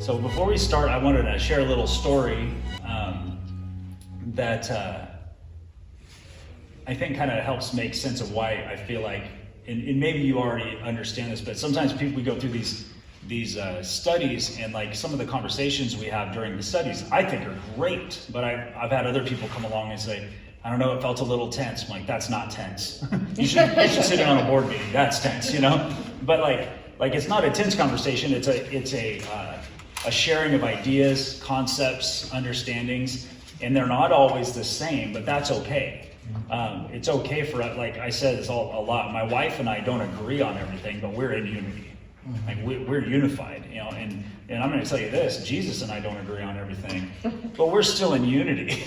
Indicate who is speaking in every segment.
Speaker 1: So before we start, I wanted to share a little story that I think kind of helps make sense of why I feel like, and maybe you already understand this, but sometimes we go through these studies, and like some of the conversations we have during the studies, I think are great, but I've had other people come along and say, I don't know, it felt a little tense. I'm like, that's not tense. you should sit in on a board meeting. That's tense, you know? But like it's not a tense conversation. It's a sharing of ideas, concepts, understandings, and they're not always the same, but that's okay. It's okay for, like I said this a lot, my wife and I don't agree on everything, but we're in unity. Like we're unified, you know, and I'm going to tell you this, Jesus and I don't agree on everything, but we're still in unity.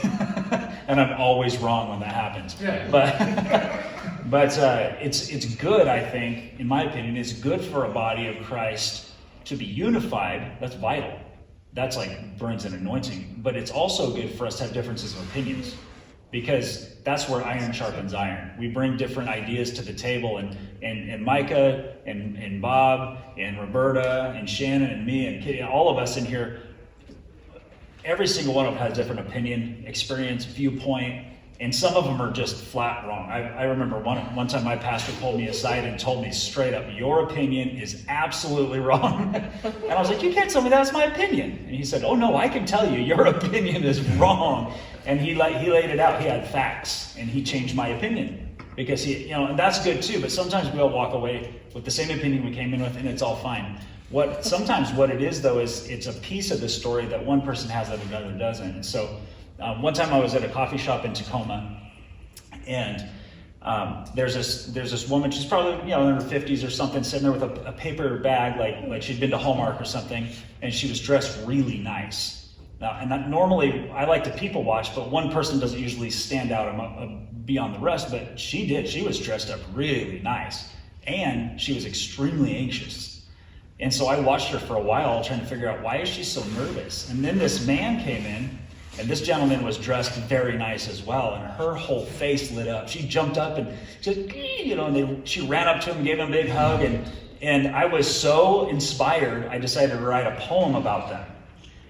Speaker 1: And I'm always wrong when that happens. Yeah. But it's good, I think, in my opinion, it's good for a body of Christ to be unified. That's vital. That's like burns and anointing. But it's also good for us to have differences of opinions, because that's where iron sharpens iron. We bring different ideas to the table, and Micah and Bob and Roberta and Shannon and me and Kitty, all of us in here, every single one of them has different opinion, experience, viewpoint, and some of them are just flat wrong. I remember one time my pastor pulled me aside and told me straight up, your opinion is absolutely wrong. And I was like, you can't tell me that's my opinion. And he said, oh no, I can tell you, your opinion is wrong. And he laid it out. He had facts, and he changed my opinion, because and that's good too. But sometimes we'll walk away with the same opinion we came in with, and it's all fine. Sometimes what it is though is it's a piece of the story that one person has that another doesn't. And so one time I was at a coffee shop in Tacoma, and there's this woman. She's probably in her 50s or something, sitting there with a paper bag, like she'd been to Hallmark or something, and she was dressed really nice. Now, and normally I like to people watch, but one person doesn't usually stand out beyond the rest, but she did. She was dressed up really nice, and she was extremely anxious. And so I watched her for a while, trying to figure out, why is she so nervous? And then this man came in, and this gentleman was dressed very nice as well, and her whole face lit up. She jumped up and she ran up to him and gave him a big hug, and I was so inspired, I decided to write a poem about them.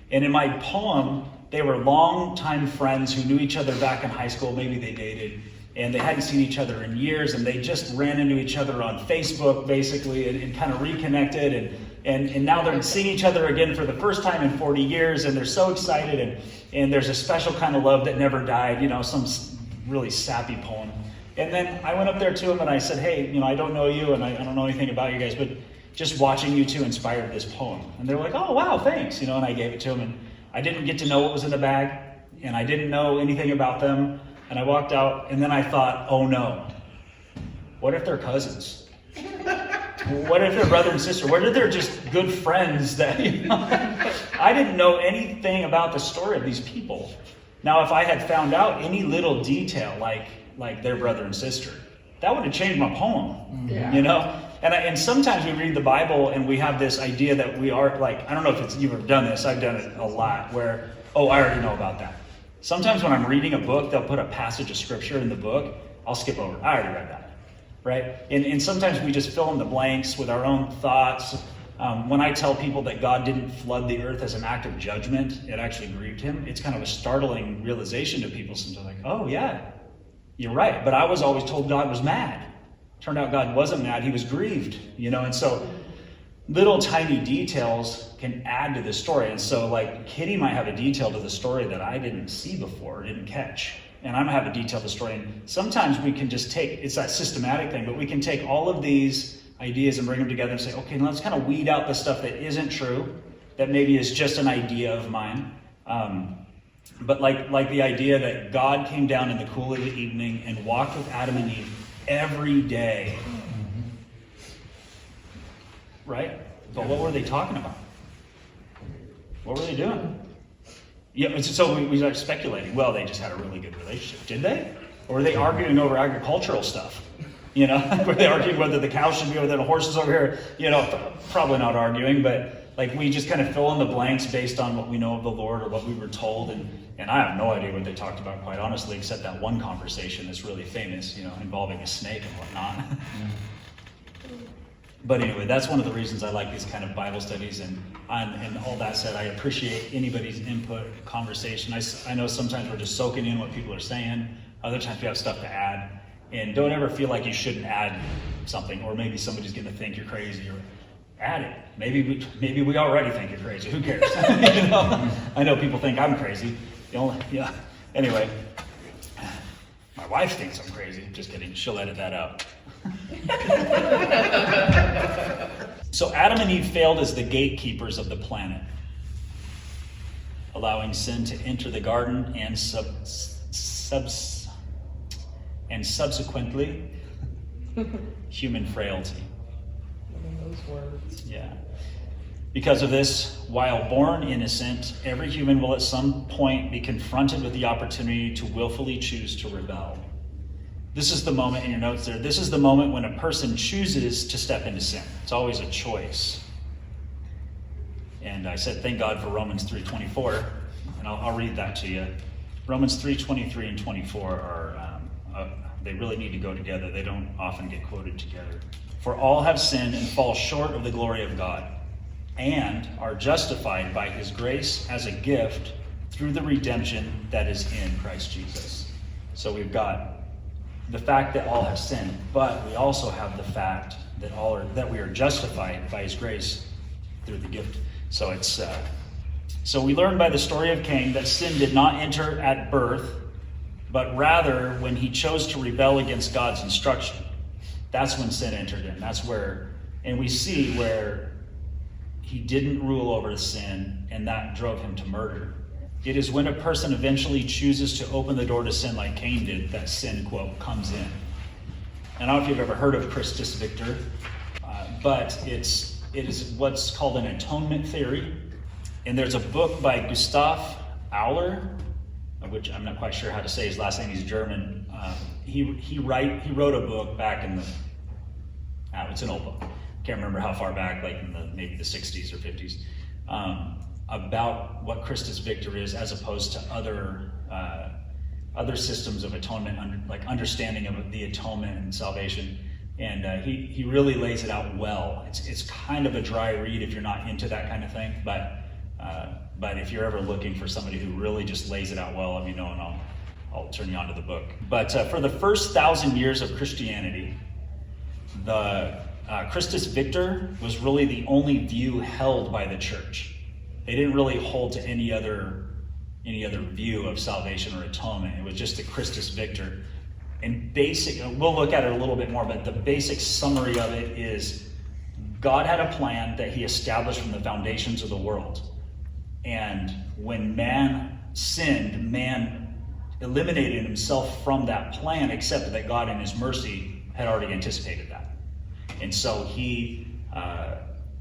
Speaker 1: And in my poem, they were longtime friends who knew each other back in high school. Maybe they dated, and they hadn't seen each other in years, and they just ran into each other on Facebook, basically, and kind of reconnected, and now they're seeing each other again for the first time in 40 years, and they're so excited, and there's a special kind of love that never died, some really sappy poem. And then I went up there to him, and I said, hey, I don't know you, and I don't know anything about you guys, but just watching you two inspired this poem. And they're like, oh, wow, thanks, and I gave it to them, and I didn't get to know what was in the bag, and I didn't know anything about them, and I walked out, and then I thought, oh no, what if they're cousins? What if they're brother and sister? What if they're just good friends that, I didn't know anything about the story of these people. Now, if I had found out any little detail, like their brother and sister, that would have changed my poem, And sometimes we read the Bible and we have this idea that we are I don't know if you've ever done this, I've done it a lot, where, oh, I already know about that. Sometimes when I'm reading a book, they'll put a passage of scripture in the book, I'll skip over it. I already read that, right? And sometimes we just fill in the blanks with our own thoughts. When I tell people that God didn't flood the earth as an act of judgment, it actually grieved him, it's kind of a startling realization to people. Sometimes like, oh yeah, you're right. But I was always told God was mad. Turned out God wasn't mad, he was grieved, and so little tiny details can add to the story. And so Kitty might have a detail to the story that I didn't see before, didn't catch. And I might have a detail to the story. And sometimes we can just it's that systematic thing, but we can take all of these ideas and bring them together and say, okay, let's kind of weed out the stuff that isn't true, that maybe is just an idea of mine. But like the idea that God came down in the cool of the evening and walked with Adam and Eve every day. Right? But what were they talking about? What were they doing? Yeah, so we start speculating. Well, they just had a really good relationship. Did they? Or were they arguing over agricultural stuff? Were they arguing whether the cows should be over there, the horses over here? Probably not arguing, but we just kind of fill in the blanks based on what we know of the Lord or what we were told. And I have no idea what they talked about, quite honestly, except that one conversation that's really famous, involving a snake and whatnot. But anyway, that's one of the reasons I like these kind of Bible studies. And all that said, I appreciate anybody's input, conversation. I know sometimes we're just soaking in what people are saying. Other times we have stuff to add. And don't ever feel like you shouldn't add something, or maybe somebody's going to think you're crazy, or add it. Maybe we already think you're crazy. Who cares? You know? I know people think I'm crazy. Yeah. Anyway, my wife thinks I'm crazy. Just kidding. She'll edit that out. So Adam and Eve failed as the gatekeepers of the planet, allowing sin to enter the garden and subsequently human frailty.
Speaker 2: Those words.
Speaker 1: Yeah. Because of this, while born innocent, every human will at some point be confronted with the opportunity to willfully choose to rebel. This is the moment in your notes there. This is the moment when a person chooses to step into sin. It's always a choice. And I said, thank God for Romans 3:24, and I'll read that to you. Romans 3:23 and 24 are, they really need to go together. They don't often get quoted together. For all have sinned and fall short of the glory of God, and are justified by his grace as a gift through the redemption that is in Christ Jesus. So we've got the fact that all have sinned, but we also have the fact that we are justified by his grace through the gift. So it's so we learn by the story of Cain that sin did not enter at birth, but rather when he chose to rebel against God's instruction. That's when sin entered in. That's where, and we see where he didn't rule over sin, and that drove him to murder. It is when a person eventually chooses to open the door to sin like Cain did that sin, quote, comes in. And I don't know if you've ever heard of Christus Victor, but it is what's called an Atonement Theory. And there's a book by Gustav Auler, which I'm not quite sure how to say his last name. He's German. He wrote a book back in it's an old book. Can't remember how far back, like in maybe the 60s or 50s. About what Christus Victor is, as opposed to other systems of atonement, like understanding of the atonement and salvation. And he really lays it out well. It's kind of a dry read if you're not into that kind of thing, but if you're ever looking for somebody who really just lays it out well, let me know and I'll turn you on to the book. But for the first 1,000 years of Christianity, the Christus Victor was really the only view held by the church. They didn't really hold to any other view of salvation or atonement. It was just the Christus Victor. And we'll look at it a little bit more, but the basic summary of it is God had a plan that he established from the foundations of the world. And when man sinned, man eliminated himself from that plan, except that God in his mercy had already anticipated that. And so he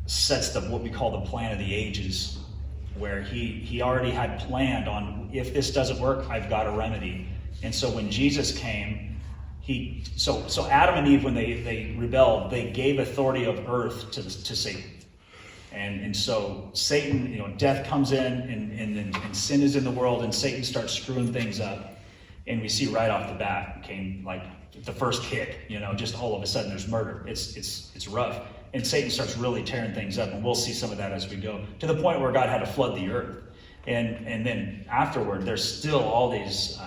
Speaker 1: sets what we call the plan of the ages, where he already had planned on, if this doesn't work, I've got a remedy. And so when Jesus came, so Adam and Eve, when they rebelled, they gave authority of earth to Satan. And so Satan, death comes in and sin is in the world, and Satan starts screwing things up. And we see right off the bat, came like the first kick, just all of a sudden there's murder. It's rough. And Satan starts really tearing things up, and we'll see some of that as we go, to the point where God had to flood the earth. And then afterward, there's still all these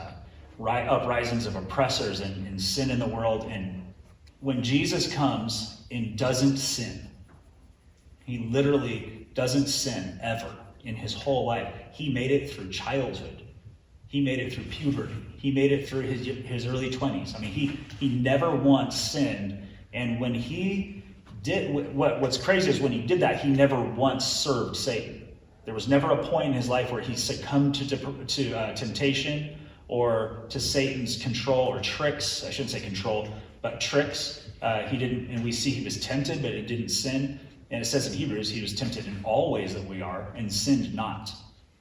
Speaker 1: uprisings of oppressors and sin in the world. And when Jesus comes and doesn't sin, he literally doesn't sin ever in his whole life. He made it through childhood. He made it through puberty. He made it through his early 20s. I mean, he never once sinned. And when he did, what's crazy is when he did that, he never once served Satan. There was never a point in his life where he succumbed to temptation or to Satan's control or tricks. I shouldn't say control, but tricks. He didn't, and we see he was tempted, but it didn't sin. And it says in Hebrews, he was tempted in all ways that we are, and sinned not.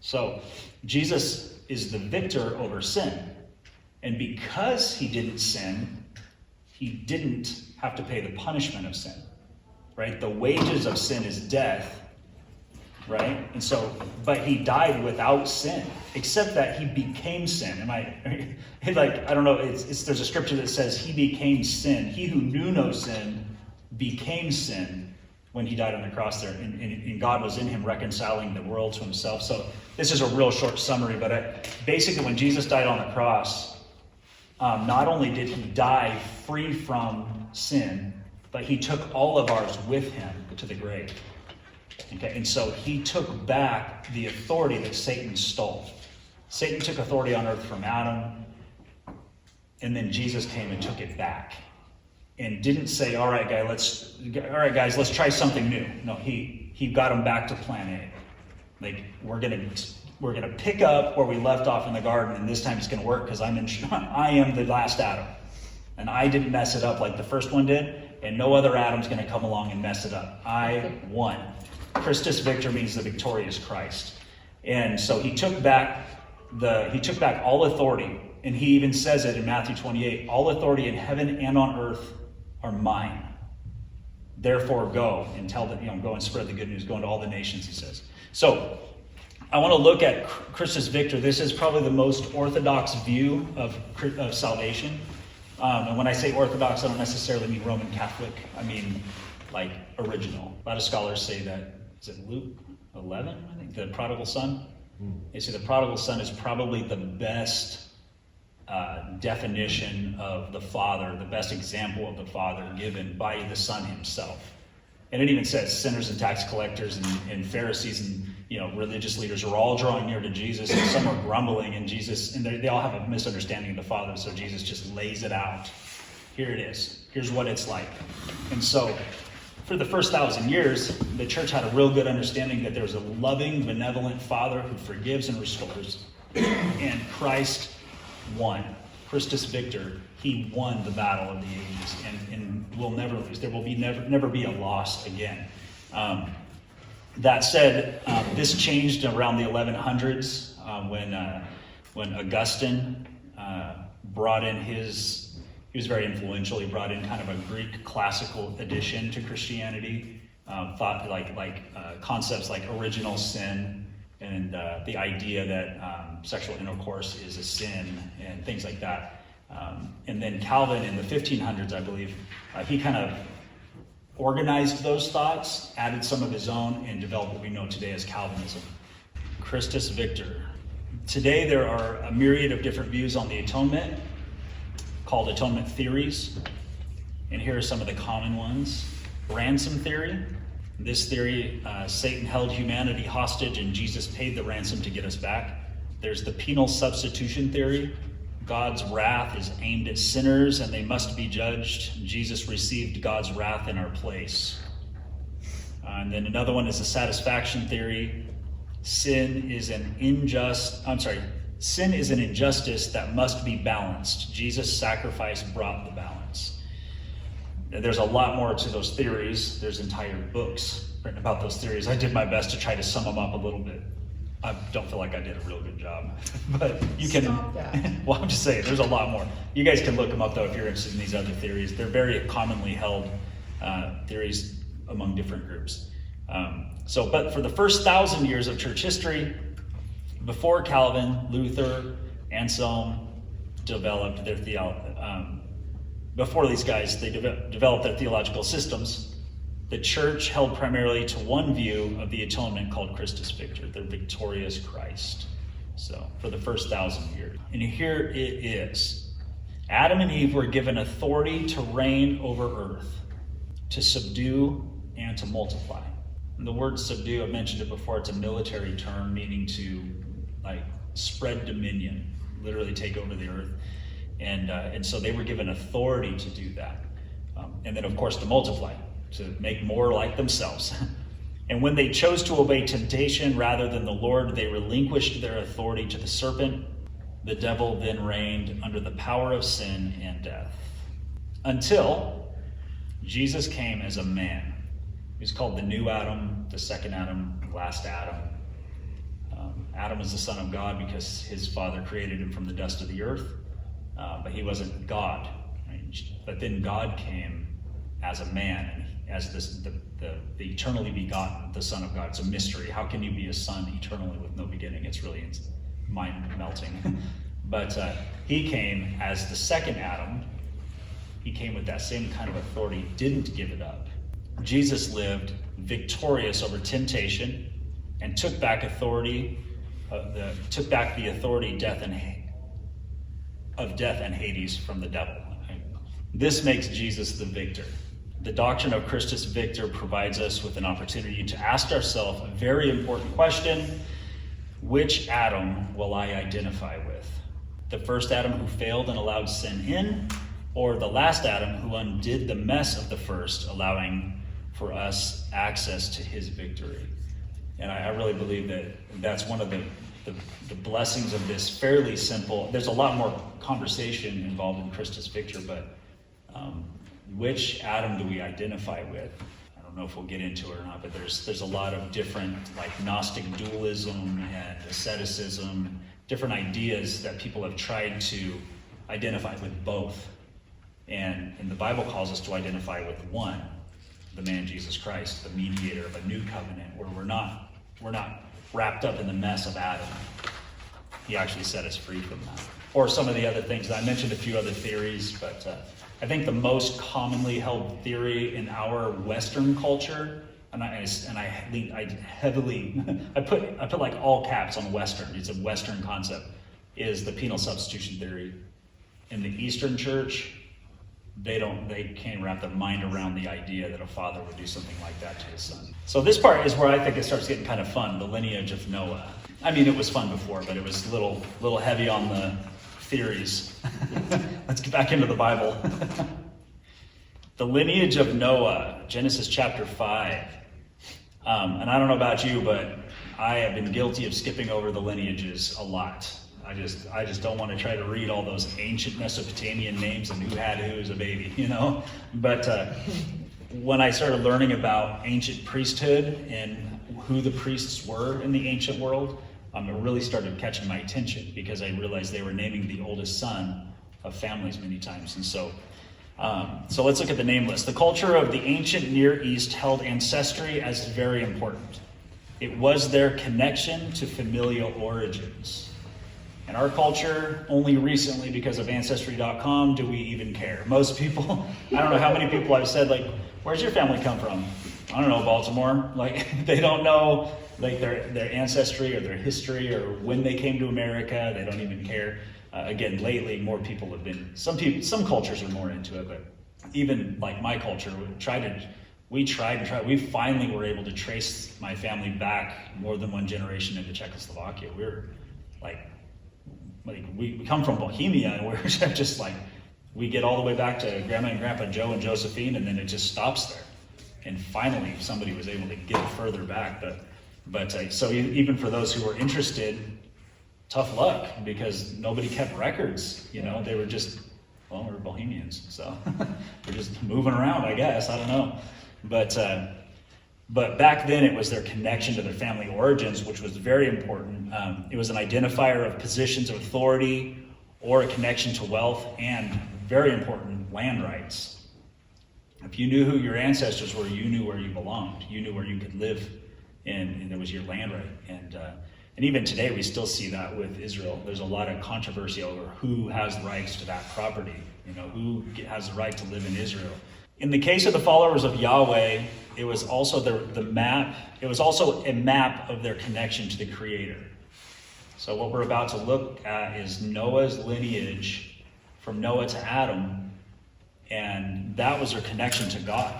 Speaker 1: So Jesus is the victor over sin. And because he didn't sin, he didn't have to pay the punishment of sin. Right? The wages of sin is death. Right? And so, but he died without sin, except that he became sin. I don't know, there's a scripture that says he became sin. He who knew no sin became sin when he died on the cross there, and God was in him reconciling the world to himself. So this is a real short summary, but basically when Jesus died on the cross, not only did he die free from sin, but he took all of ours with him to the grave. Okay, and so he took back the authority that Satan stole. Satan took authority on earth from Adam, and then Jesus came and took it back. And didn't say, all right, guys, let's try something new. No, he got him back to plan A. Like, we're gonna pick up where we left off in the garden, and this time it's gonna work because I am the last Adam. And I didn't mess it up like the first one did, and no other Adam's gonna come along and mess it up. I won. Christus Victor means the victorious Christ. And so he took back all authority, and he even says it in Matthew 28, all authority in heaven and on earth are mine. Therefore go and tell them, go and spread the good news, go into all the nations, he says. So I want to look at Christus Victor. This is probably the most orthodox view of salvation. And when I say orthodox, I don't necessarily mean Roman Catholic. I mean like original. A lot of scholars say that, is it Luke 11, I think, the prodigal son? They say the prodigal son is probably the best definition of the Father, the best example of the Father given by the Son himself. And it even says sinners and tax collectors and Pharisees and religious leaders are all drawing near to Jesus, and some are grumbling, and they all have a misunderstanding of the Father, so Jesus just lays it out. Here it is. Here's what it's like. And so for the first 1,000 years, the church had a real good understanding that there's a loving, benevolent Father who forgives and restores. And Christ won. Christus Victor, he won the battle of the ages and will never lose. There will be never be a loss again. That said, this changed around the 1100s when Augustine brought in he was very influential. He brought in kind of a Greek classical addition to Christianity. Thought like concepts like original sin and the idea that sexual intercourse is a sin and things like that. And then Calvin in the 1500s, I believe, he kind of organized those thoughts, added some of his own, and developed what we know today as Calvinism. Christus Victor. Today there are a myriad of different views on the atonement, called atonement theories. And here are some of the common ones. Ransom Theory. This theory, Satan held humanity hostage and Jesus paid the ransom to get us back. There's the penal substitution theory. God's wrath is aimed at sinners and they must be judged. Jesus received God's wrath in our place. And then another one is the satisfaction theory. Sin is an injustice that must be balanced. Jesus' sacrifice brought the balance. There's a lot more to those theories. There's entire books written about those theories. I did my best to try to sum them up a little bit. I don't feel like I did a real good job, but you can.
Speaker 2: Stop that.
Speaker 1: Well, I'm just saying, there's a lot more. You guys can look them up though if you're interested in these other theories. They're very commonly held theories among different groups. But for the first 1,000 years of church history, before Calvin, Luther, Anselm developed their before these guys, they developed their theological systems. The church held primarily to one view of the atonement called Christus Victor, the victorious Christ. So for the first 1,000 years. And here it is. Adam and Eve were given authority to reign over earth, to subdue and to multiply. And the word subdue, I've mentioned it before, it's a military term meaning to spread dominion, literally take over the earth. And so they were given authority to do that. And then of course to multiply, to make more like themselves. And when they chose to obey temptation rather than the Lord, they relinquished their authority to the serpent. The devil then reigned under the power of sin and death. Until Jesus came as a man. He's called the new Adam, the second Adam, last Adam. Adam is the son of God because his father created him from the dust of the earth. But he wasn't God. Right? But then God came as a man, as the eternally begotten, the Son of God. It's a mystery. How can you be a son eternally with no beginning? It's really mind-melting. But he came as the second Adam. He came with that same kind of authority, didn't give it up. Jesus lived victorious over temptation and took back the authority of death and Hades from the devil. This makes Jesus the victor. The doctrine of Christus Victor provides us with an opportunity to ask ourselves a very important question: which Adam will I identify with? The first Adam who failed and allowed sin in, or the last Adam who undid the mess of the first, allowing for us access to his victory? And I really believe that that's one of the blessings of this fairly simple. There's a lot more conversation involved in Christus Victor, but which Adam do we identify with? I don't know if we'll get into it or not, but there's a lot of different, like, Gnostic dualism and asceticism, different ideas that people have tried to identify with both. And the Bible calls us to identify with one, the man Jesus Christ, the mediator of a new covenant, where we're not wrapped up in the mess of Adam. He actually set us free from that. Or some of the other things. I mentioned a few other theories, but I think the most commonly held theory in our Western culture, and I heavily I put like all caps on Western. It's a Western concept. Is the penal substitution theory. In the Eastern Church, they can't wrap their mind around the idea that a father would do something like that to his son. So this part is where I think it starts getting kind of fun, the lineage of Noah. I mean, it was fun before, but it was a little heavy on the theories. Let's get back into the Bible. The lineage of Noah, Genesis chapter 5. And I don't know about you, but I have been guilty of skipping over the lineages a lot. I just don't want to try to read all those ancient Mesopotamian names and who had who as a baby, you know? But when I started learning about ancient priesthood and who the priests were in the ancient world, it really started catching my attention, because I realized they were naming the oldest son of families many times. And so let's look at the name list. The culture of the ancient Near East held ancestry as very important. It was their connection to familial origins. In our culture, only recently, because of Ancestry.com, do we even care. Most people, I don't know how many people I've said, like, where's your family come from? I don't know, Baltimore. Like, they don't know, like, their ancestry or their history or when they came to America. They don't even care. Again, lately, more people have been, some cultures are more into it, but even like my culture, we finally were able to trace my family back more than one generation into Czechoslovakia. We're like we come from Bohemia, and we're just like, we get all the way back to Grandma and Grandpa Joe and Josephine, and then it just stops there. And finally, somebody was able to get further back. But so even for those who were interested, tough luck, because nobody kept records. You know, they were just, well, we're Bohemians, so we're just moving around, I guess. I don't know. But back then, it was their connection to their family origins, which was very important. It was an identifier of positions of authority or a connection to wealth, and very important, land rights. If you knew who your ancestors were, you knew where you belonged. You knew where you could live, and it was your land right. And even today, we still see that with Israel. There's a lot of controversy over who has rights to that property. You know, who has the right to live in Israel. In the case of the followers of Yahweh, it was also the map. It was also a map of their connection to the Creator. So what we're about to look at is Noah's lineage from Noah to Adam, and that was their connection to God,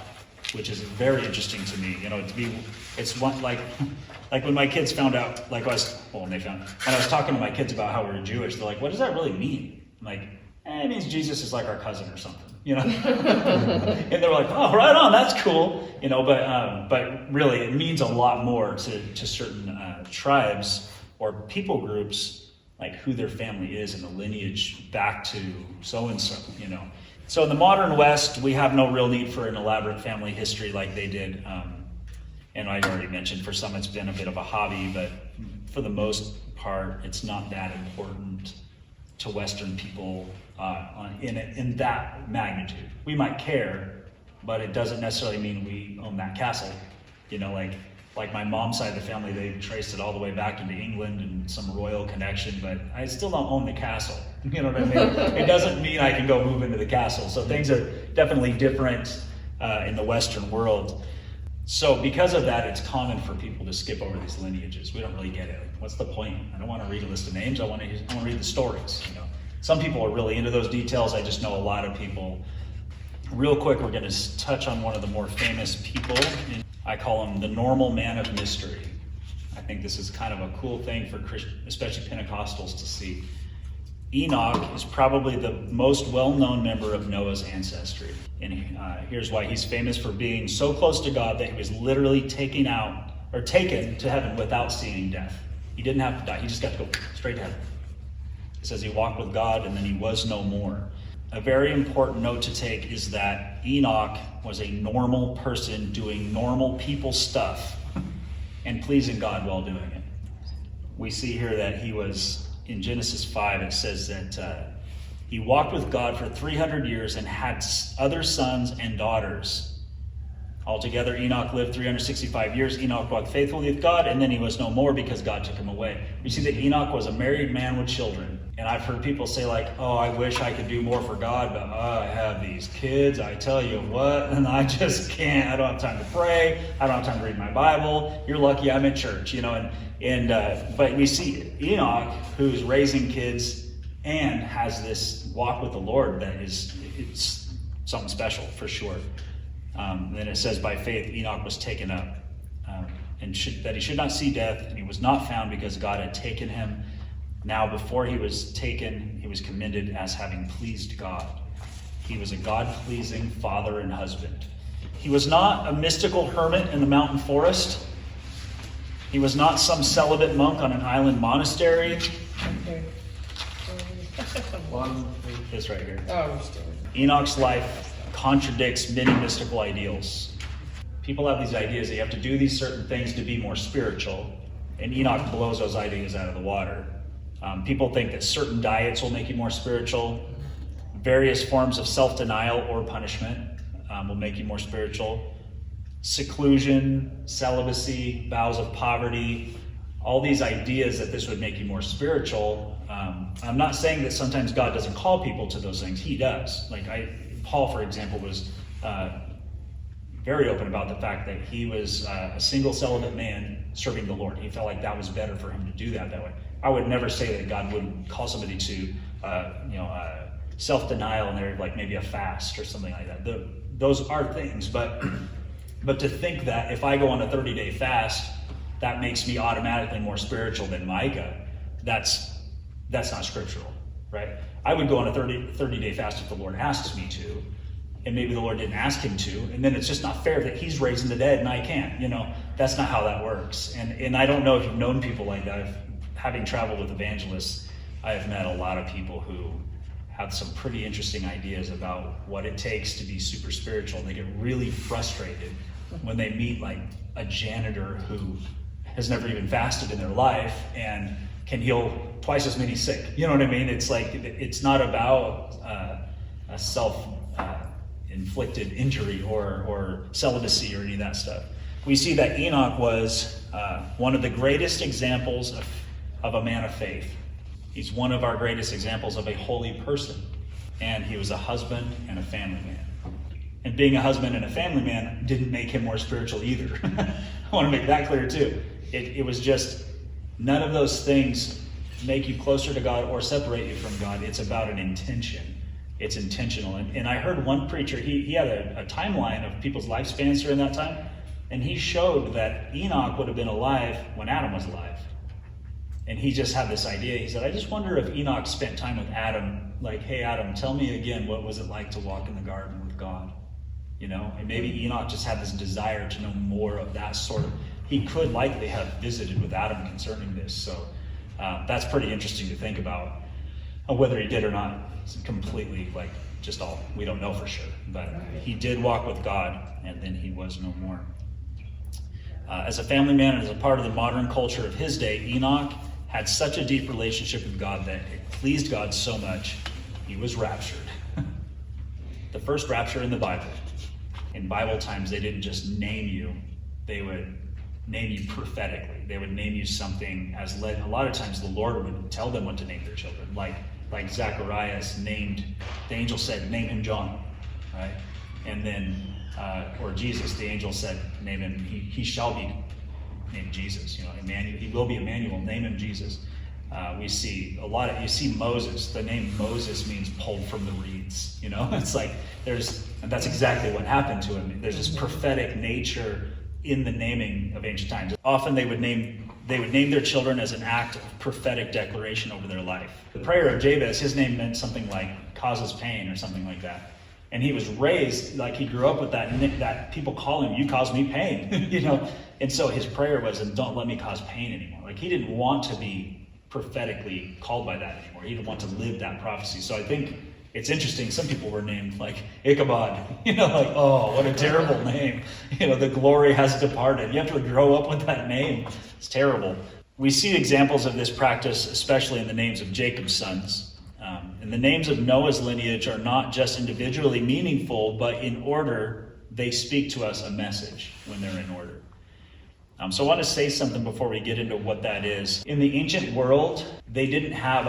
Speaker 1: which is very interesting to me. You know, it's one like when my kids found out, when I was talking to my kids about how we were Jewish, they're like, "What does that really mean?" I'm like, it means Jesus is like our cousin or something. You know, and they're like, "Oh, right on, that's cool." You know, but really, it means a lot more to certain tribes or people groups, like who their family is and the lineage back to so and so. You know, so in the modern West, we have no real need for an elaborate family history like they did. And I've already mentioned, for some, it's been a bit of a hobby, but for the most part, it's not that important to Western people in that magnitude. We might care, but it doesn't necessarily mean we own that castle. You know, like my mom's side of the family, they traced it all the way back into England and some royal connection, but I still don't own the castle. You know what I mean? It doesn't mean I can go move into the castle. So things are definitely different in the Western world. So because of that, it's common for people to skip over these lineages. We don't really get it. Like, what's the point? I don't want to read a list of names. I want to read the stories. Some people are really into those details. I just know a lot of people. Real quick, we're going to touch on one of the more famous people. I call him the normal man of mystery. I think this is kind of a cool thing for especially Pentecostals to see. Enoch is probably the most well-known member of Noah's ancestry. And here's why. He's famous for being so close to God that he was literally taken to heaven without seeing death. He didn't have to die. He just got to go straight to heaven. It says he walked with God and then he was no more. A very important note to take is that Enoch was a normal person doing normal people stuff and pleasing God while doing it. We see here that he was, in Genesis 5, it says that he walked with God for 300 years and had other sons and daughters. Altogether, Enoch lived 365 years. Enoch walked faithfully with God, and then he was no more because God took him away. We see that Enoch was a married man with children. And I've heard people say like, oh, I wish I could do more for God, but I have these kids, I tell you what, and I just can't. I don't have time to pray. I don't have time to read my Bible. You're lucky I'm in church, but we see Enoch, who's raising kids and has this walk with the Lord that it's something special for sure. Then it says, by faith, Enoch was taken up, and that he should not see death, and he was not found because God had taken him. Now, before he was taken, he was commended as having pleased God. He was a God-pleasing father and husband. He was not a mystical hermit in the mountain forest. He was not some celibate monk on an island monastery.
Speaker 2: Okay.
Speaker 1: This right here.
Speaker 2: Oh, we're still.
Speaker 1: Enoch's life contradicts many mystical ideals. People have these ideas that you have to do these certain things to be more spiritual, and Enoch blows those ideas out of the water. People think that certain diets will make you more spiritual. Various forms of self-denial or punishment will make you more spiritual. Seclusion, celibacy, vows of poverty, all these ideas that this would make you more spiritual. I'm not saying that sometimes God doesn't call people to those things. He does. Paul, for example, was very open about the fact that he was a single celibate man serving the Lord. He felt like that was better for him to do that way. I would never say that God wouldn't call somebody to, self-denial and they're like maybe a fast or something like that. Those are things, but to think that if I go on a 30-day fast, that makes me automatically more spiritual than Micah, that's not scriptural, right? I would go on a 30-day fast if the Lord asks me to, and maybe the Lord didn't ask him to, and then it's just not fair that he's raising the dead and I can't. That's not how that works. And I don't know if you've known people like that. Having traveled with evangelists, I have met a lot of people who have some pretty interesting ideas about what it takes to be super spiritual. They get really frustrated when they meet like a janitor who has never even fasted in their life and can heal twice as many sick. You know what I mean? It's like, it's not about a self-inflicted injury or celibacy or any of that stuff. We see that Enoch was one of the greatest examples of a man of faith. He's one of our greatest examples of a holy person. And he was a husband and a family man. And being a husband and a family man didn't make him more spiritual either. I want to make that clear too. It was just, none of those things make you closer to God or separate you from God. It's about an intention. It's intentional. And I heard one preacher, he had a timeline of people's lifespans during that time. And he showed that Enoch would have been alive when Adam was alive. And he just had this idea. He said, I just wonder if Enoch spent time with Adam, like, hey, Adam, tell me again, what was it like to walk in the garden with God? And maybe Enoch just had this desire to know more of that sort of, he could likely have visited with Adam concerning this. So that's pretty interesting to think about. Whether he did or not, it's completely we don't know for sure. But he did walk with God, and then he was no more. As a family man and as a part of the modern culture of his day, Enoch had such a deep relationship with God that it pleased God so much, he was raptured. The first rapture in the Bible. In Bible times, they didn't just name you, they would name you prophetically. They would name you something a lot of times the Lord would tell them what to name their children. Like Zacharias the angel said, name him John, right? And then or Jesus. The angel said, name him, he shall be named Jesus. Emmanuel, he will be Emmanuel, name him Jesus. We see you see Moses. The name Moses means pulled from the reeds. It's like and that's exactly what happened to him. There's this prophetic nature in the naming of ancient times. Often they would name their children as an act of prophetic declaration over their life. The prayer of Jabez, his name meant something like causes pain or something like that. And he was raised, like he grew up with that people call him, you cause me pain, And so his prayer was, and don't let me cause pain anymore. Like he didn't want to be prophetically called by that anymore. He didn't want to live that prophecy. So I think it's interesting. Some people were named like Ichabod, like, oh, what a terrible name. The glory has departed. You have to grow up with that name. It's terrible. We see examples of this practice, especially in the names of Jacob's sons. And the names of Noah's lineage are not just individually meaningful, but in order, they speak to us a message when they're in order. So I want to say something before we get into what that is. In the ancient world, they didn't have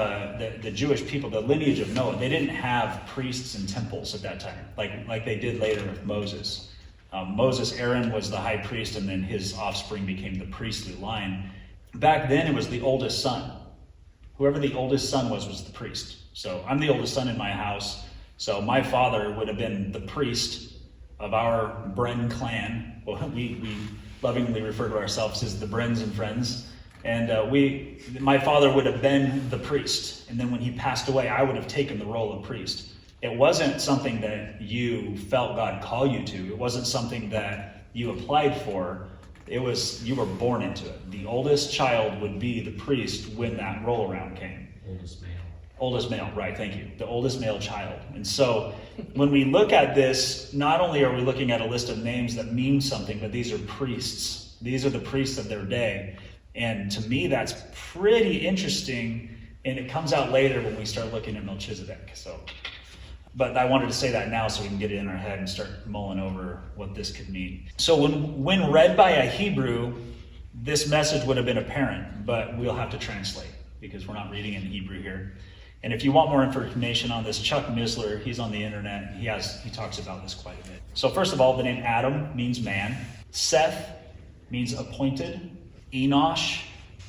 Speaker 1: the Jewish people, the lineage of Noah, they didn't have priests and temples at that time, like they did later with Moses. Aaron was the high priest, and then his offspring became the priestly line. Back then, it was the oldest son. Whoever the oldest son was the priest. So I'm the oldest son in my house. So my father would have been the priest of our Bren clan. Well, we lovingly refer to ourselves as the Brens and friends. And my father would have been the priest. And then when he passed away, I would have taken the role of priest. It wasn't something that you felt God call you to. It wasn't something that you applied for. It was, you were born into it. The oldest child would be the priest when that roll around came. Oldest male, right, thank you. The oldest male child. And so when we look at this, not only are we looking at a list of names that mean something, but these are priests. These are the priests of their day. And to me, that's pretty interesting. And it comes out later when we start looking at Melchizedek. But I wanted to say that now so we can get it in our head and start mulling over what this could mean. So when read by a Hebrew, this message would have been apparent, but we'll have to translate because we're not reading in Hebrew here. And if you want more information on this, Chuck Misler, he's on the internet. He talks about this quite a bit. So first of all, the name Adam means man. Seth means appointed. Enosh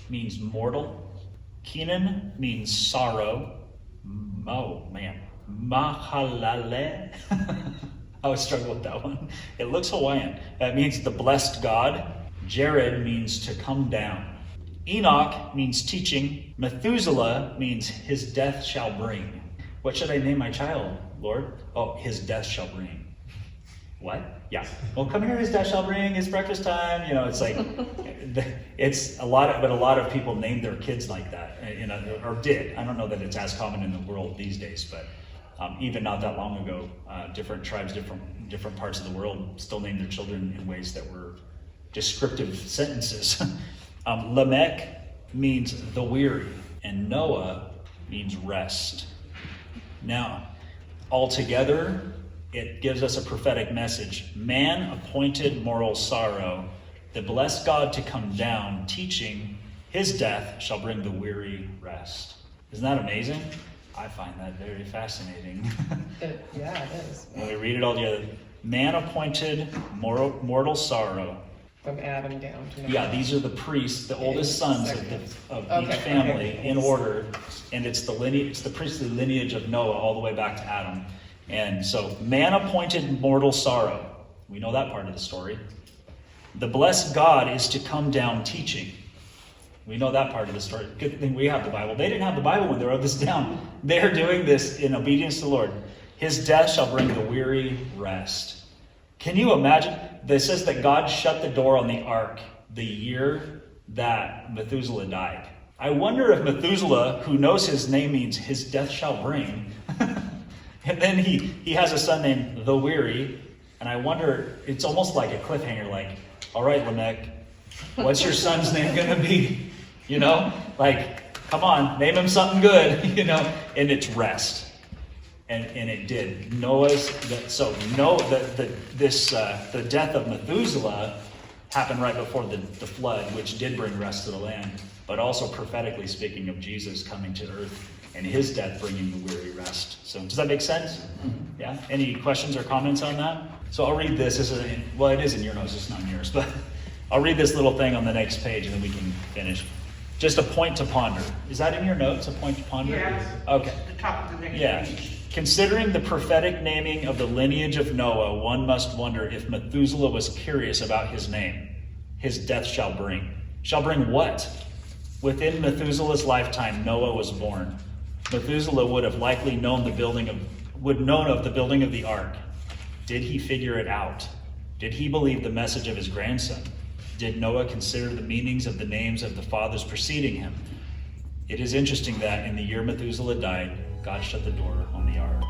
Speaker 1: means mortal. Kenon means sorrow. Mahalaleh. I would struggle with that one. It looks Hawaiian. That means the blessed God. Jared means to come down. Enoch means teaching. Methuselah means his death shall bring. What should I name my child, Lord? Oh, his death shall bring. What? Yeah. Well, come here, his death shall bring. It's breakfast time. It's like, it's a lot of people name their kids like that, or did. I don't know that it's as common in the world these days, but even not that long ago, different tribes, different parts of the world still named their children in ways that were descriptive sentences. Lamech means the weary, and Noah means rest. Now, altogether, it gives us a prophetic message. Man appointed moral sorrow, the blessed God to come down, teaching his death shall bring the weary rest. Isn't that amazing? I find that very fascinating.
Speaker 2: Yeah, it is.
Speaker 1: When we read it all together, man appointed mortal sorrow.
Speaker 2: From Adam down to Noah.
Speaker 1: Yeah, these are the priests, the oldest sons of each family in order, and it's the priestly lineage of Noah all the way back to Adam. And so, man appointed mortal sorrow. We know that part of the story. The blessed God is to come down teaching. We know that part of the story. Good thing we have the Bible. They didn't have the Bible when they wrote this down. They're doing this in obedience to the Lord. His death shall bring the weary rest. Can you imagine? This says that God shut the door on the ark the year that Methuselah died. I wonder if Methuselah, who knows his name means his death shall bring, and then he has a son named the Weary, and I wonder, it's almost like a cliffhanger, like, all right, Lamech, what's your son's name going to be? Like, come on, name him something good, and it's rest. And it did. The death of Methuselah happened right before the flood, which did bring rest to the land, but also prophetically speaking of Jesus coming to earth and his death bringing the weary rest. So does that make sense? Yeah? Any questions or comments on that? So I'll read this. This is well, it is in your notes, it's not in yours, but I'll read this little thing on the next page and then we can finish. Just a point to ponder. Is that in your notes, a point to ponder?
Speaker 3: Yeah.
Speaker 1: Okay.
Speaker 3: The top of the next
Speaker 1: Yeah.
Speaker 3: page.
Speaker 1: Considering the prophetic naming of the lineage of Noah, one must wonder if Methuselah was curious about his name. His death shall bring. Shall bring what? Within Methuselah's lifetime, Noah was born. Methuselah would have likely known of the building of the ark. Did he figure it out? Did he believe the message of his grandson? Did Noah consider the meanings of the names of the fathers preceding him? It is interesting that in the year Methuselah died, God shut the door on the ark.